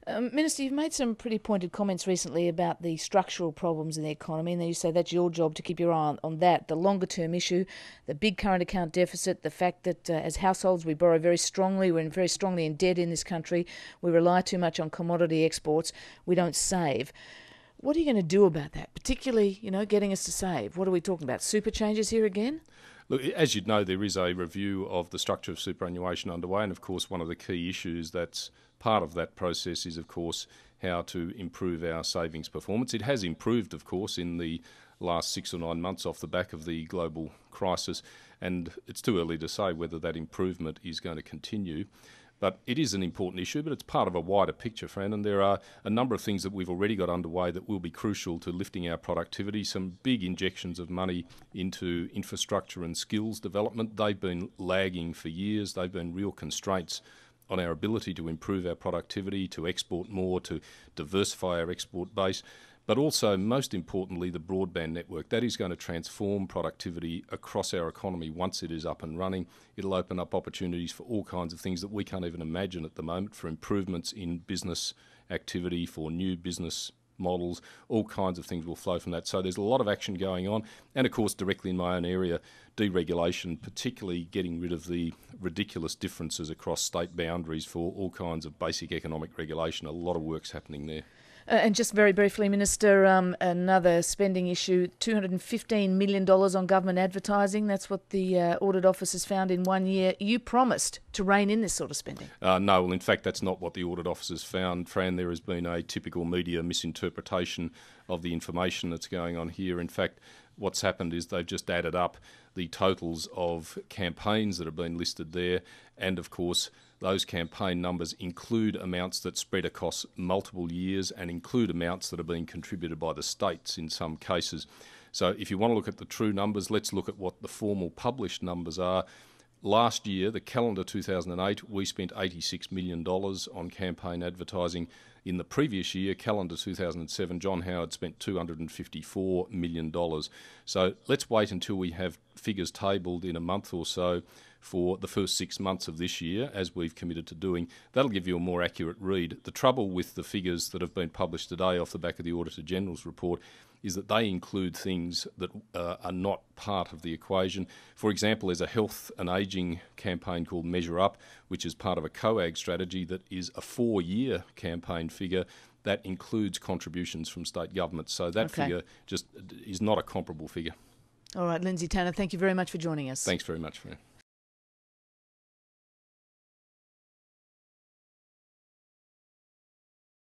Minister, you've made some pretty pointed comments recently about the structural problems in the economy, and then you say that's your job to keep your eye on that. The longer-term issue, the big current account deficit, the fact that as households we borrow very strongly, we're very strongly in debt in this country, we rely too much on commodity exports, we don't save. What are you going to do about that, particularly, getting us to save? What are we talking about, super changes here again? Look, as you'd know, there is a review of the structure of superannuation underway, and of course one of the key issues that's part of that process is, of course, how to improve our savings performance. It has improved, of course, in the last 6 or 9 months off the back of the global crisis, and it's too early to say whether that improvement is going to continue. But it is an important issue, but it's part of a wider picture, Fran, and there are a number of things that we've already got underway that will be crucial to lifting our productivity. Some big injections of money into infrastructure and skills development. They've been lagging for years. They've been real constraints on our ability to improve our productivity, to export more, to diversify our export base. But also, most importantly, the broadband network. That is going to transform productivity across our economy once it is up and running. It'll open up opportunities for all kinds of things that we can't even imagine at the moment, for improvements in business activity, for new business models. All kinds of things will flow from that. So there's a lot of action going on. And of course, directly in my own area, deregulation, particularly getting rid of the ridiculous differences across state boundaries for all kinds of basic economic regulation. A lot of work's happening there. And just very briefly, Minister, another spending issue, $215 million on government advertising. That's what the Audit Office has found in 1 year. You promised to rein in this sort of spending. No, well, in fact, that's not what the Audit Office has found. Fran, there has been a typical media misinterpretation of the information that's going on here. In fact, what's happened is they've just added up the totals of campaigns that have been listed there, and of course those campaign numbers include amounts that spread across multiple years and include amounts that are being contributed by the states in some cases. So if you want to look at the true numbers, let's look at what the formal published numbers are. Last year, the calendar 2008, we spent $86 million on campaign advertising. In the previous year, calendar 2007, John Howard spent $254 million. So let's wait until we have figures tabled in a month or so for the first 6 months of this year, as we've committed to doing. That'll give you a more accurate read. The trouble with the figures that have been published today off the back of the Auditor General's report is that they include things that are not part of the equation. For example, there's a health and ageing campaign called Measure Up, which is part of a COAG strategy that is a 4-year campaign figure that includes contributions from state governments. So that figure just is not a comparable figure. All right, Lindsay Tanner, thank you very much for joining us. Thanks very much, Fran.